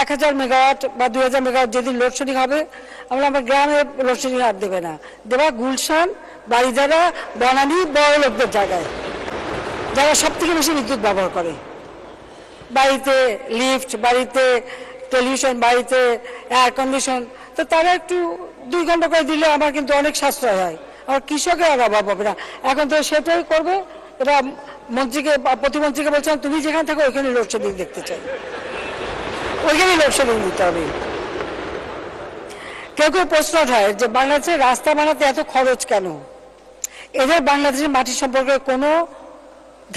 1000 megawatt বা 2000 megawatt যেদিন load shedding হবে আমরা আমার গ্রামে লোডশেডিং আর দেবে না, দেবা গুলশান, বাড়িধারা, বনানী, বড় লোকদের জায়গায়, যারা সব থেকে বেশি বিদ্যুৎ ব্যবহার করে। বাড়িতে লিফট, বাড়িতে টেলিভিশন, বাড়িতে এয়ার কন্ডিশন, তো তারা একটু 2 ঘন্টা করে দিলে আমার কিন্তু অনেক সাশ্রয় হয়, আমার কৃষকের আর অভাব হবে না। এখন তো সেটাই করবে। এটা মন্ত্রীকে, প্রতিমন্ত্রীকে বলছিলাম তুমি যেখানে থাকো ওইখানে লোডশেডিং দেখতে চাই, ওইখানে লোডশেডিং দিতে হবে। কেউ কেউ প্রশ্ন হয় যে বাংলাদেশের রাস্তা বানাতে এত খরচ কেন? এদের বাংলাদেশের মাটি সম্পর্কে কোনো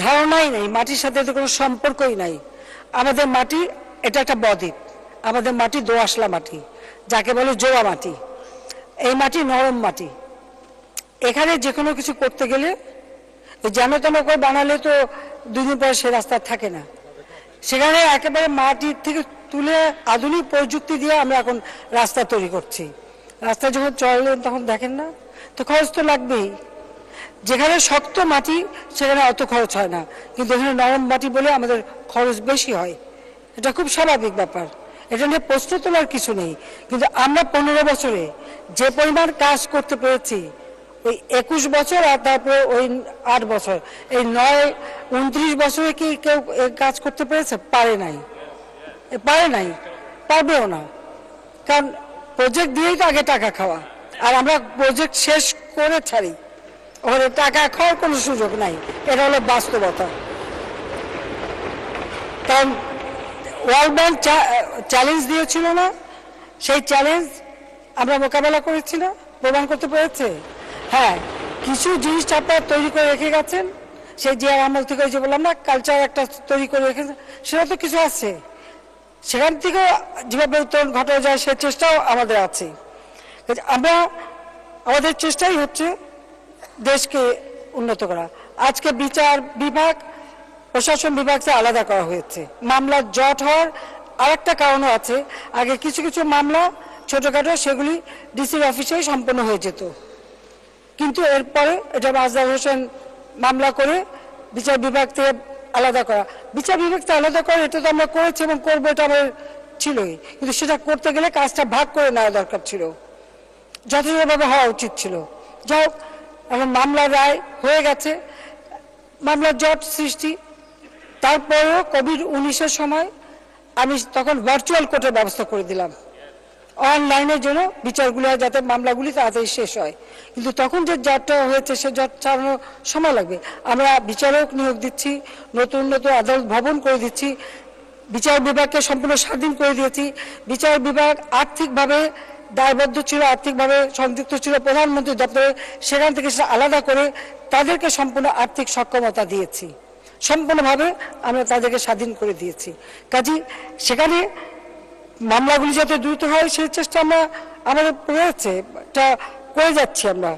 ধারণাই নেই, মাটির সাথে এদের কোনো সম্পর্কই নাই। আমাদের মাটি এটা একটা বদ্বীপ, আমাদের মাটি দোআঁশলা মাটি, যাকে বলে জোড়া মাটি। এই মাটি নরম মাটি, এখানে যে কোনো কিছু করতে গেলে যেন তেন করে বানালে তো 2 দিন পরে সে রাস্তা থাকে না। সেখানে একেবারে মাটির থেকে তুলে আধুনিক প্রযুক্তি দিয়ে আমরা এখন রাস্তা তৈরি করছি। রাস্তা যখন চলেন তখন দেখেন না, তো খরচ তো লাগবেই। যেখানে শক্ত মাটি সেখানে অত খরচ হয় না, কিন্তু এখানে নরম মাটি বলে আমাদের খরচ বেশি হয়। এটা খুব স্বাভাবিক ব্যাপার, এটা নিয়ে প্রশ্ন তোলার কিছু নেই। কিন্তু আমরা 15 বছরে যে পরিমাণ কাজ করতে পেরেছি, ওই 21 বছর আর তারপরে ওই 8 বছর, এই 29 বছরে কি কেউ কাজ করতে পেরেছে? পারে নাই, পারবেও না। কারণ প্রজেক্ট দিয়েই তো আগে টাকা খাওয়া, আর আমরা প্রজেক্ট শেষ করে ছাড়ি, ওখানে টাকা খাওয়ার কোনো সুযোগ নাই। এটা হলো বাস্তবতা। কারণ ওয়ার্ল্ড ব্যাংক চ্যালেঞ্জ দিয়েছিল না, সেই চ্যালেঞ্জ আমরা মোকাবেলা করেছি না, প্রমাণ করতে পেরেছে। হ্যাঁ, কিছু জিনিস আপনারা তৈরি করে রেখে গেছেন, সেই যে আমল থেকে যে বললাম না কালচার একটা তৈরি করে রেখেছেন, সেটা তো কিছু আছে, সেখান থেকে যেভাবে উত্তরণ ঘটা যায় সে চেষ্টাও আমাদের আছে। আমরা আমাদের চেষ্টাই হচ্ছে দেশকে উন্নত করা। আজকে বিচার বিভাগ, প্রশাসন বিভাগকে আলাদা করা হয়েছে। মামলার জট হওয়ার আরেকটা কারণও আছে। আগে কিছু কিছু মামলা ছোটখাটো সেগুলি ডিসির অফিসেই সম্পন্ন হয়ে যেত, কিন্তু এরপরে এটা মাজদার হোসেন মামলা করে বিচার বিভাগ থেকে আলাদা করা। বিচার বিভাগ থেকে আলাদা করা এটা তো আমরা করেছি এবং করবো, এটা আমাদের ছিলই, কিন্তু সেটা করতে গেলে কাজটা ভাগ করে নেওয়া দরকার ছিল, যথাযথভাবে হওয়া উচিত ছিল। যাই হোক, এখন মামলার রায় হয়ে গেছে, মামলার জট সৃষ্টি। তারপরেও কোভিড-19 সময় আমি তখন ভার্চুয়াল কোর্টের ব্যবস্থা করে দিলাম, অনলাইনের জন্য বিচারগুলো যাতে মামলাগুলি তাড়াতাড়ি শেষ হয়। কিন্তু তখন যে জটটা হয়েছে সে জট ছাড়ানোর সময় লাগবে। আমরা বিচারক নিয়োগ দিচ্ছি, নতুন নতুন আদালত ভবন করে দিচ্ছি, বিচার বিভাগকে সম্পূর্ণ স্বাধীন করে দিয়েছি। বিচার বিভাগ আর্থিকভাবে দায়বদ্ধ ছিল, আর্থিকভাবে সংযুক্ত ছিল প্রধানমন্ত্রী দপ্তরে, সেখান থেকে সেটা আলাদা করে তাদেরকে সম্পূর্ণ আর্থিক সক্ষমতা দিয়েছি, সম্পূর্ণভাবে আমরা তাদেরকে স্বাধীন করে দিয়েছি। কাজেই সেখানে মামলাগুলি যাতে দ্রুত হয় সেই চেষ্টা আমাদের রয়েছে, এটা করে যাচ্ছি আমরা।